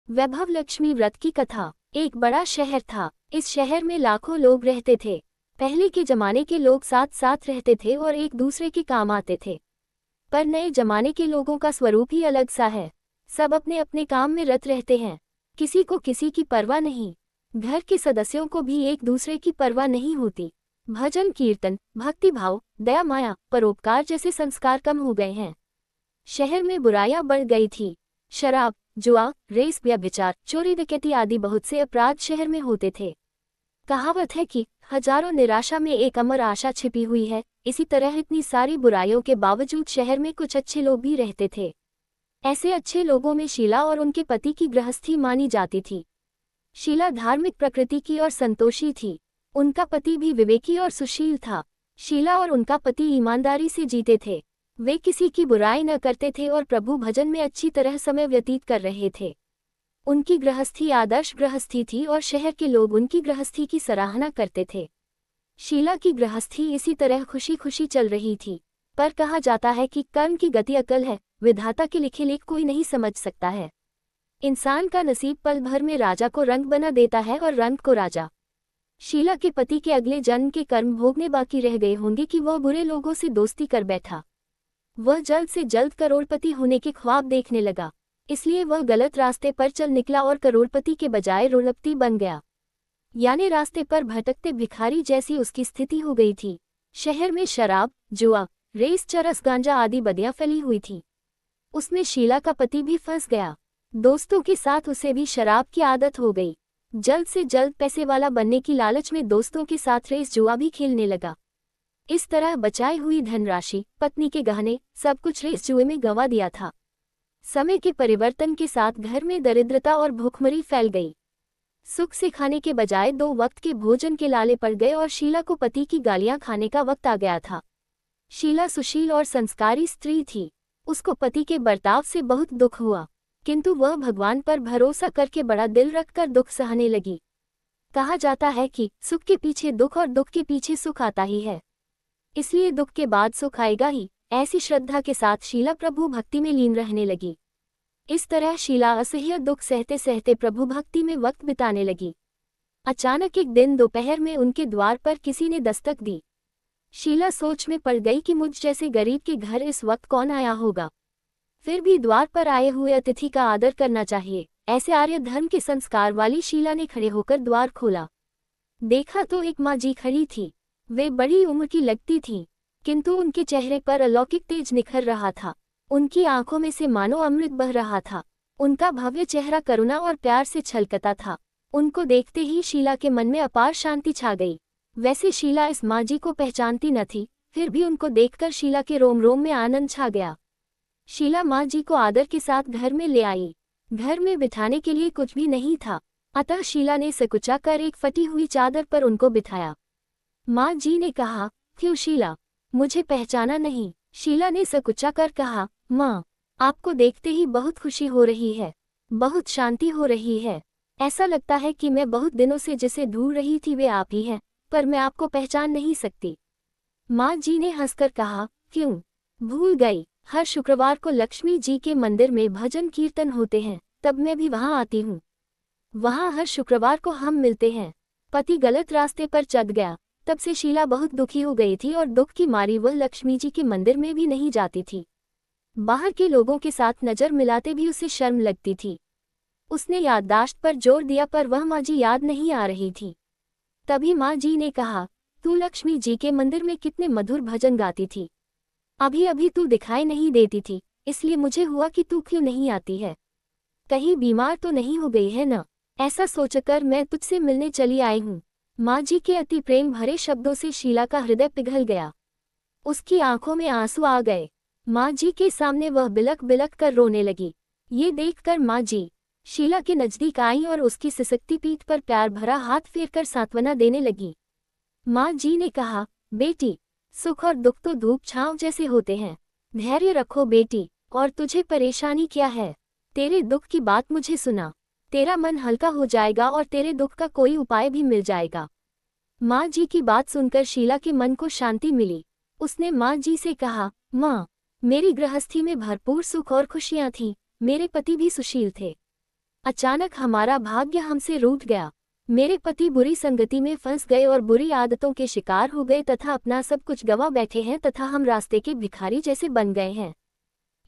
वैभव लक्ष्मी व्रत की कथा। एक बड़ा शहर था। इस शहर में लाखों लोग रहते थे। पहले के जमाने के लोग साथ साथ रहते थे और एक दूसरे के काम आते थे। पर नए जमाने के लोगों का स्वरूप ही अलग सा है। सब अपने अपने काम में रत रहते हैं। किसी को किसी की परवाह नहीं। घर के सदस्यों को भी एक दूसरे की परवाह नहीं होती। भजन कीर्तन, भक्तिभाव, दया माया, परोपकार जैसे संस्कार कम हो गए हैं। शहर में बुराइयां बढ़ गई थी। शराब, जुआ, रेस, व्यभिचार, चोरी डकैती आदि बहुत से अपराध शहर में होते थे। कहावत है कि हजारों निराशा में एक अमर आशा छिपी हुई है। इसी तरह इतनी सारी बुराइयों के बावजूद शहर में कुछ अच्छे लोग भी रहते थे। ऐसे अच्छे लोगों में शीला और उनके पति की गृहस्थी मानी जाती थी। शीला धार्मिक प्रकृति की और संतोषी थी। उनका पति भी विवेकी और सुशील था। शीला और उनका पति ईमानदारी से जीते थे। वे किसी की बुराई न करते थे और प्रभु भजन में अच्छी तरह समय व्यतीत कर रहे थे। उनकी गृहस्थी आदर्श गृहस्थी थी और शहर के लोग उनकी गृहस्थी की सराहना करते थे। शीला की गृहस्थी इसी तरह खुशी खुशी चल रही थी। पर कहा जाता है कि कर्म की गति अकल है, विधाता के लिखे लेख कोई नहीं समझ सकता है। इंसान का नसीब पल भर में राजा को रंग बना देता है और रंग को राजा। शीला के पति के अगले जन्म के कर्म भोगने बाकी रह गए होंगे कि वह बुरे लोगों से दोस्ती कर बैठा। वह जल्द से जल्द करोड़पति होने के ख्वाब देखने लगा। इसलिए वह गलत रास्ते पर चल निकला और करोड़पति के बजाय रोड़पति बन गया। यानी रास्ते पर भटकते भिखारी जैसी उसकी स्थिति हो गई थी। शहर में शराब, जुआ, रेस, चरस, गांजा आदि बदियां फैली हुई थी। उसमें शीला का पति भी फंस गया। दोस्तों के साथ उसे भी शराब की आदत हो गई। जल्द से जल्द पैसे वाला बनने की लालच में दोस्तों के साथ रेस जुआ भी खेलने लगा। इस तरह बचाई हुई धनराशि, पत्नी के गहने, सब कुछ रेस जुए में गंवा दिया था। समय के परिवर्तन के साथ घर में दरिद्रता और भूखमरी फैल गई। सुख से खाने के बजाय 2 वक्त के भोजन के लाले पड़ गए और शीला को पति की गालियां खाने का वक्त आ गया था। शीला सुशील और संस्कारी स्त्री थी। उसको पति के बर्ताव से बहुत दुख हुआ, किंतु वह भगवान पर भरोसा करके बड़ा दिल रखकर दुख सहने लगी। कहा जाता है कि सुख के पीछे दुख और दुख के पीछे सुख आता ही है, इसलिए दुख के बाद सुख आएगा ही। ऐसी श्रद्धा के साथ शीला प्रभु भक्ति में लीन रहने लगी। इस तरह शीला असह्य दुख सहते सहते प्रभु भक्ति में वक्त बिताने लगी। अचानक एक दिन दोपहर में उनके द्वार पर किसी ने दस्तक दी। शीला सोच में पड़ गई कि मुझ जैसे गरीब के घर इस वक्त कौन आया होगा। फिर भी द्वार पर आए हुए अतिथि का आदर करना चाहिए, ऐसे आर्य धर्म के संस्कार वाली शीला ने खड़े होकर द्वार खोला। देखा तो एक माँ जी खड़ी थी। वे बड़ी उम्र की लगती थीं, किंतु उनके चेहरे पर अलौकिक तेज निखर रहा था। उनकी आंखों में से मानो अमृत बह रहा था। उनका भव्य चेहरा करुणा और प्यार से छलकता था। उनको देखते ही शीला के मन में अपार शांति छा गई। वैसे शीला इस माँ जी को पहचानती न थी, फिर भी उनको देखकर शीला के रोम रोम में आनंद छा गया। शीला माँ जी को आदर के साथ घर में ले आई। घर में बिठाने के लिए कुछ भी नहीं था, अतः शीला ने सकुचा कर एक फटी हुई चादर पर उनको बिठाया। माँ जी ने कहा, क्यों शीला, मुझे पहचाना नहीं? शीला ने सकुचा कर कहा, माँ, आपको देखते ही बहुत खुशी हो रही है, बहुत शांति हो रही है। ऐसा लगता है कि मैं बहुत दिनों से जिसे ढूंढ रही थी वे आप ही हैं, पर मैं आपको पहचान नहीं सकती। माँ जी ने हंसकर कहा, क्यों भूल गई? हर शुक्रवार को लक्ष्मी जी के मंदिर में भजन कीर्तन होते हैं, तब मैं भी वहाँ आती हूँ। वहाँ हर शुक्रवार को हम मिलते हैं। पति गलत रास्ते पर चल गया, तब से शीला बहुत दुखी हो गई थी और दुख की मारी वह लक्ष्मी जी के मंदिर में भी नहीं जाती थी। बाहर के लोगों के साथ नजर मिलाते भी उसे शर्म लगती थी। उसने याददाश्त पर जोर दिया पर वह माँ जी याद नहीं आ रही थी। तभी माँ जी ने कहा, तू लक्ष्मी जी के मंदिर में कितने मधुर भजन गाती थी, अभी अभी तू दिखाई नहीं देती थी, इसलिए मुझे हुआ कि तू क्यों नहीं आती है। कहीं बीमार तो नहीं हो गई है न? ऐसा सोचकर मैं तुझसे मिलने चली आई हूँ। माँ जी के अति प्रेम भरे शब्दों से शीला का हृदय पिघल गया। उसकी आंखों में आंसू आ गए। माँ जी के सामने वह बिलक बिलक कर रोने लगी। ये देखकर माँ जी शीला के नजदीक आई और उसकी सिसकती पीठ पर प्यार भरा हाथ फेरकर सांत्वना देने लगी। माँ जी ने कहा, बेटी, सुख और दुख तो धूप छांव जैसे होते हैं, धैर्य रखो बेटी। और तुझे परेशानी क्या है? तेरे दुख की बात मुझे सुना, तेरा मन हल्का हो जाएगा और तेरे दुख का कोई उपाय भी मिल जाएगा। माँ जी की बात सुनकर शीला के मन को शांति मिली। उसने माँ जी से कहा, माँ, मेरी गृहस्थी में भरपूर सुख और खुशियाँ थीं, मेरे पति भी सुशील थे। अचानक हमारा भाग्य हमसे रूठ गया। मेरे पति बुरी संगति में फंस गए और बुरी आदतों के शिकार हो गए तथा अपना सब कुछ गंवा बैठे हैं तथा हम रास्ते के भिखारी जैसे बन गए हैं।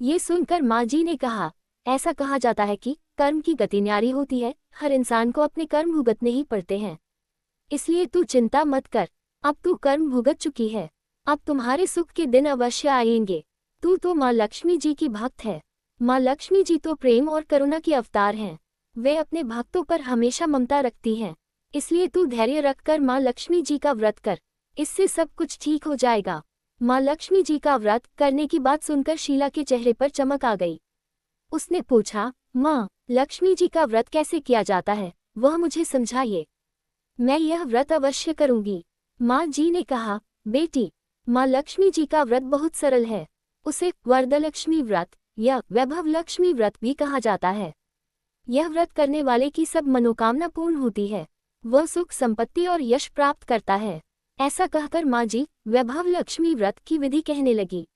ये सुनकर माँ जी ने कहा, ऐसा कहा जाता है कि कर्म की गति न्यारी होती है, हर इंसान को अपने कर्म भुगतने ही पड़ते हैं। इसलिए तू चिंता मत कर, अब तू कर्म भुगत चुकी है, अब तुम्हारे सुख के दिन अवश्य आएंगे। तू तो माँ लक्ष्मी जी की भक्त है। माँ लक्ष्मी जी तो प्रेम और करुणा की अवतार हैं। वे अपने भक्तों पर हमेशा ममता रखती हैं। इसलिए तू धैर्य रखकर माँ लक्ष्मी जी का व्रत कर, इससे सब कुछ ठीक हो जाएगा। माँ लक्ष्मी जी का व्रत करने की बात सुनकर शीला के चेहरे पर चमक आ गई। उसने पूछा, माँ लक्ष्मी जी का व्रत कैसे किया जाता है, वह मुझे समझाइए। मैं यह व्रत अवश्य करूंगी। माँ जी ने कहा, बेटी माँ लक्ष्मी जी का व्रत बहुत सरल है। उसे वरदलक्ष्मी व्रत या वैभव लक्ष्मी व्रत भी कहा जाता है। यह व्रत करने वाले की सब मनोकामना पूर्ण होती है, वह सुख संपत्ति और यश प्राप्त करता है। ऐसा कहकर माँ जी वैभव लक्ष्मी व्रत की विधि कहने लगी।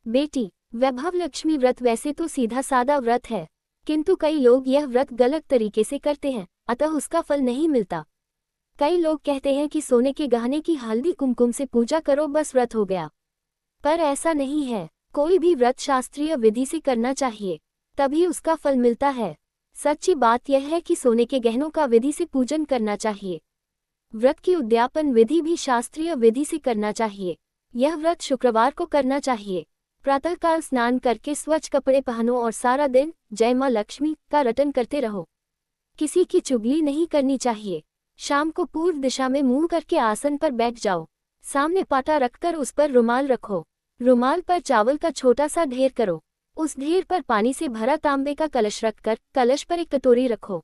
बेटी वैभव लक्ष्मी व्रत वैसे तो सीधा सादा व्रत है, किंतु कई लोग यह व्रत गलत तरीके से करते हैं, अतः उसका फल नहीं मिलता। कई लोग कहते हैं कि सोने के गहने की हल्दी कुमकुम से पूजा करो बस व्रत हो गया, पर ऐसा नहीं है। कोई भी व्रत शास्त्रीय विधि से करना चाहिए, तभी उसका फल मिलता है। सच्ची बात यह है कि सोने के गहनों का विधि से पूजन करना चाहिए। व्रत की उद्यापन विधि भी शास्त्रीय विधि से करना चाहिए। यह व्रत शुक्रवार को करना चाहिए। प्रातःकाल स्नान करके स्वच्छ कपड़े पहनो और सारा दिन जय माँ लक्ष्मी का रटन करते रहो। किसी की चुगली नहीं करनी चाहिए। शाम को पूर्व दिशा में मुंह करके आसन पर बैठ जाओ। सामने पाटा रखकर उस पर रुमाल रखो। रुमाल पर चावल का छोटा सा ढेर करो। उस ढेर पर पानी से भरा तांबे का कलश रखकर कलश पर एक कटोरी रखो।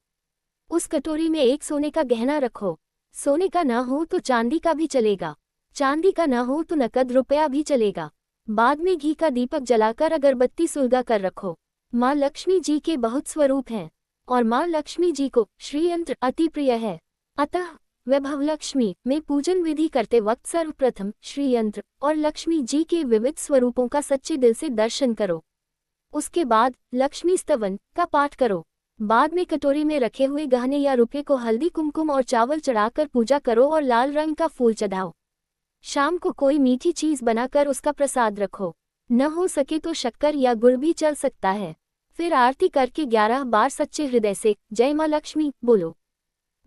उस कटोरी में एक सोने का गहना रखो। सोने का न हो तो चांदी का भी चलेगा, चांदी का न हो तो नकद रुपया भी चलेगा। बाद में घी का दीपक जलाकर अगरबत्ती सुलगा कर रखो। माँ लक्ष्मी जी के बहुत स्वरूप हैं और माँ लक्ष्मी जी को श्रीयंत्र अति प्रिय है, अतः वैभव लक्ष्मी में पूजन विधि करते वक्त सर्वप्रथम श्रीयंत्र और लक्ष्मी जी के विविध स्वरूपों का सच्चे दिल से दर्शन करो। उसके बाद लक्ष्मी स्तवन का पाठ करो। बाद में कटोरी में रखे हुए गहने या रुपये को हल्दी कुमकुम और चावल चढ़ाकर पूजा करो और लाल रंग का फूल चढ़ाओ। शाम को कोई मीठी चीज बनाकर उसका प्रसाद रखो। न हो सके तो शक्कर या गुड़ भी चल सकता है। फिर आरती करके 11 बार सच्चे हृदय से जय माँ लक्ष्मी बोलो।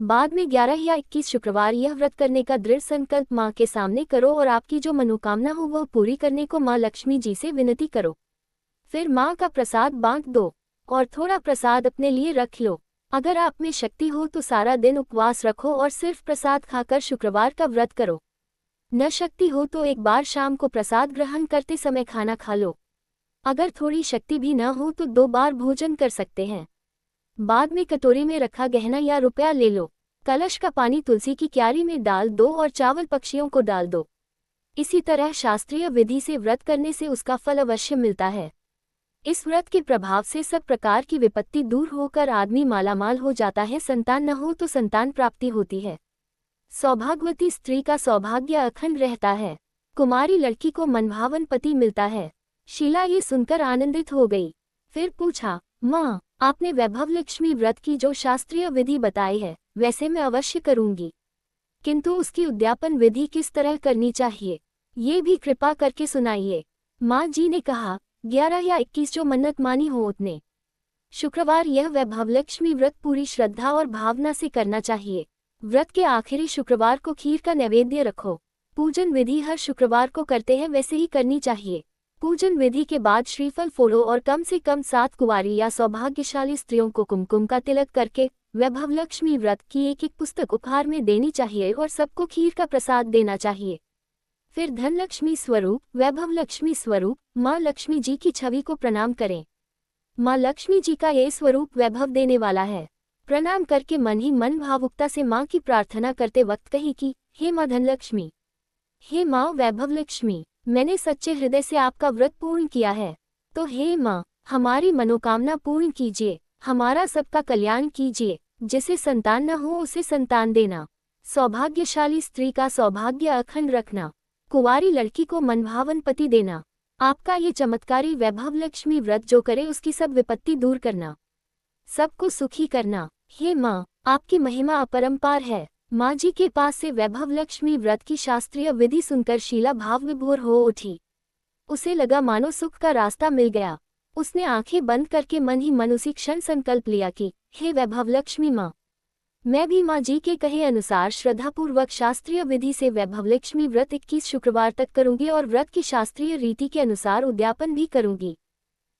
बाद में 11 या 21 शुक्रवार यह व्रत करने का दृढ़ संकल्प माँ के सामने करो और आपकी जो मनोकामना हो वह पूरी करने को माँ लक्ष्मी जी से विनती करो। फिर माँ का प्रसाद बांट दो और थोड़ा प्रसाद अपने लिए रख लो। अगर आप में शक्ति हो तो सारा दिन उपवास रखो और सिर्फ प्रसाद खाकर शुक्रवार का व्रत करो। न शक्ति हो तो एक बार शाम को प्रसाद ग्रहण करते समय खाना खा लो। अगर थोड़ी शक्ति भी न हो तो 2 बार भोजन कर सकते हैं। बाद में कटोरी में रखा गहना या रुपया ले लो। कलश का पानी तुलसी की क्यारी में डाल दो और चावल पक्षियों को डाल दो। इसी तरह शास्त्रीय विधि से व्रत करने से उसका फल अवश्य मिलता है। इस व्रत के प्रभाव से सब प्रकार की विपत्ति दूर होकर आदमी मालामाल हो जाता है। संतान न हो तो संतान प्राप्ति होती है। सौभाग्यवती स्त्री का सौभाग्य अखंड रहता है। कुमारी लड़की को मनभावन पति मिलता है। शीला ये सुनकर आनंदित हो गई। फिर पूछा, माँ आपने वैभव लक्ष्मी व्रत की जो शास्त्रीय विधि बताई है वैसे मैं अवश्य करूंगी, किंतु उसकी उद्यापन विधि किस तरह करनी चाहिए ये भी कृपा करके सुनाइए। माँ जी ने कहा, 11 या 21 जो मन्नत मानी हो उतने शुक्रवार यह वैभव लक्ष्मी व्रत पूरी श्रद्धा और भावना से करना चाहिए। व्रत के आखिरी शुक्रवार को खीर का नैवेद्य रखो। पूजन विधि हर शुक्रवार को करते हैं वैसे ही करनी चाहिए। पूजन विधि के बाद श्रीफल फोड़ो और कम से कम 7 कुंवारी या सौभाग्यशाली स्त्रियों को कुमकुम का तिलक करके वैभव लक्ष्मी व्रत की एक पुस्तक उपहार में देनी चाहिए और सबको खीर का प्रसाद देना चाहिए। फिर धन लक्ष्मी स्वरूप वैभव लक्ष्मी स्वरूप माँ लक्ष्मी जी की छवि को प्रणाम करें। माँ लक्ष्मी जी का ये स्वरूप वैभव देने वाला है। प्रणाम करके मन ही मन भावुकता से माँ की प्रार्थना करते वक्त कही कि हे माँ धन लक्ष्मी, हे माँ वैभव लक्ष्मी, मैंने सच्चे हृदय से आपका व्रत पूर्ण किया है, तो हे माँ हमारी मनोकामना पूर्ण कीजिए, हमारा सबका कल्याण कीजिए। जिसे संतान न हो उसे संतान देना, सौभाग्यशाली स्त्री का सौभाग्य अखंड रखना, कुंवारी लड़की को मनभावन पति देना। आपका ये चमत्कारी वैभव लक्ष्मी व्रत जो करे उसकी सब विपत्ति दूर करना। सबको सुखी करना। हे माँ, आपकी महिमा अपरंपार है। माँ जी के पास से वैभव लक्ष्मी व्रत की शास्त्रीय विधि सुनकर शीला भाव विभोर हो उठी। उसे लगा मानो सुख का रास्ता मिल गया। उसने आंखें बंद करके मन ही मन उसी क्षण संकल्प लिया कि हे वैभव लक्ष्मी माँ, मैं भी माँ जी के कहे अनुसार श्रद्धापूर्वक शास्त्रीय विधि से वैभव लक्ष्मी व्रत 21 शुक्रवार तक करूंगी और व्रत की शास्त्रीय रीति के अनुसार उद्यापन भी करूंगी।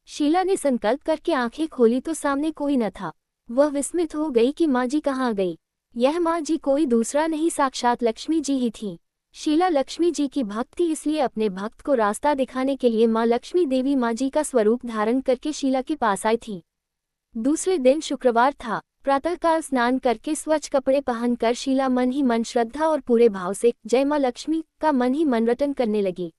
शीला ने संकल्प करके आंखें खोली तो सामने कोई न था। वह विस्मित हो गई कि माँ जी कहाँ गई। यह माँ जी कोई दूसरा नहीं, साक्षात लक्ष्मी जी ही थी। शीला लक्ष्मी जी की भक्त थी, इसलिए अपने भक्त को रास्ता दिखाने के लिए माँ लक्ष्मी देवी माँ जी का स्वरूप धारण करके शीला के पास आई थी। दूसरे दिन शुक्रवार था। प्रातःकाल स्नान करके स्वच्छ कपड़े पहनकर शीला मन ही मन श्रद्धा और पूरे भाव से जय माँ लक्ष्मी का मन ही मन रटन करने लगी।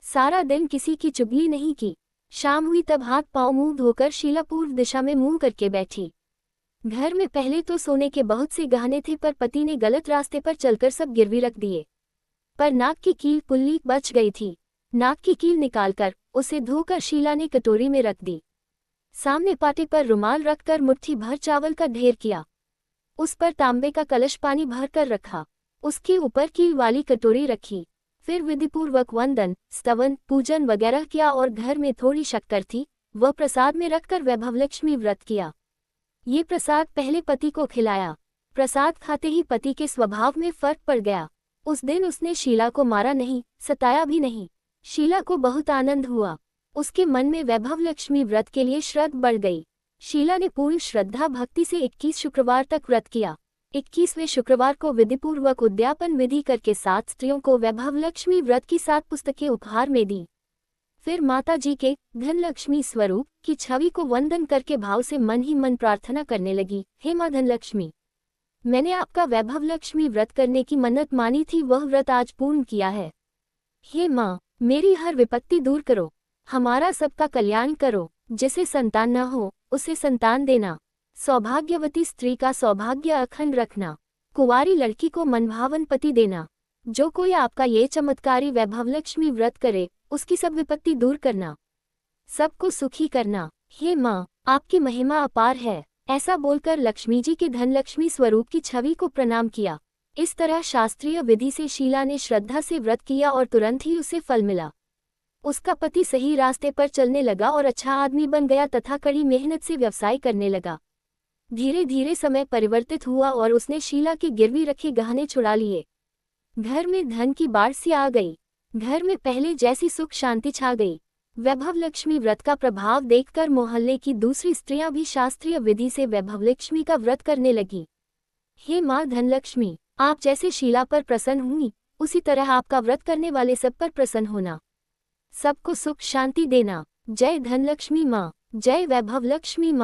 सारा दिन किसी की चुगली नहीं की। शाम हुई तब हाथ पांव मुंह धोकर शीला पूर्व दिशा में मुंह करके बैठी। घर में पहले तो सोने के बहुत से गहने थे, पर पति ने गलत रास्ते पर चलकर सब गिरवी रख दिए। पर नाक की कील पुल्ली बच गई थी। नाक की कील निकालकर उसे धोकर शीला ने कटोरी में रख दी। सामने पाटे पर रुमाल रखकर मुट्ठी भर चावल का ढेर किया। उस पर तांबे का कलश पानी भर कर रखा। उसके ऊपर कील वाली कटोरी रखी। फिर विधिपूर्वक वंदन, स्तवन, पूजन वगैरह किया और घर में थोड़ी शक्कर थी, वह प्रसाद में रखकर वैभव लक्ष्मी व्रत किया। ये प्रसाद पहले पति को खिलाया। प्रसाद खाते ही पति के स्वभाव में फर्क पड़ गया। उस दिन उसने शीला को मारा नहीं, सताया भी नहीं। शीला को बहुत आनंद हुआ। उसके मन में वैभव लक्ष्मी व्रत के लिए श्रद्धा बढ़ गई। शीला ने पूर्ण श्रद्धा भक्ति से 21 शुक्रवार तक व्रत किया। 21वें शुक्रवार को विधिपूर्वक उद्यापन विधि करके 7 स्त्रियों को वैभव लक्ष्मी व्रत की 7 पुस्तकें उपहार में दी। फिर माता जी के धनलक्ष्मी स्वरूप की छवि को वंदन करके भाव से मन ही मन प्रार्थना करने लगी, हे माँ धनलक्ष्मी, मैंने आपका वैभव लक्ष्मी व्रत करने की मन्नत मानी थी, वह व्रत आज पूर्ण किया है। हे माँ, मेरी हर विपत्ति दूर करो, हमारा सबका कल्याण करो। जिसे संतान न हो उसे संतान देना, सौभाग्यवती स्त्री का सौभाग्य अखंड रखना, कुंवारी लड़की को मनभावन पति देना। जो कोई आपका ये चमत्कारी वैभव लक्ष्मी व्रत करे उसकी सब विपत्ति दूर करना, सबको सुखी करना। हे माँ, आपकी महिमा अपार है। ऐसा बोलकर लक्ष्मी जी के धनलक्ष्मी स्वरूप की छवि को प्रणाम किया। इस तरह शास्त्रीय विधि से शीला ने श्रद्धा से व्रत किया और तुरंत ही उसे फल मिला। उसका पति सही रास्ते पर चलने लगा और अच्छा आदमी बन गया तथा कड़ी मेहनत से व्यवसाय करने लगा। धीरे धीरे समय परिवर्तित हुआ और उसने शीला के गिरवी रखे गहने छुड़ा लिए। घर में धन की बाढ़ सी आ गई। घर में पहले जैसी सुख शांति छा गई। वैभव लक्ष्मी व्रत का प्रभाव देखकर मोहल्ले की दूसरी स्त्रियां भी शास्त्रीय विधि से वैभव लक्ष्मी का व्रत करने लगी। हे माँ धनलक्ष्मी, आप जैसे शीला पर प्रसन्न हुई, उसी तरह आपका व्रत करने वाले सब पर प्रसन्न होना, सबको सुख शांति देना। जय धनलक्ष्मी माँ, जय वैभव लक्ष्मी माँ।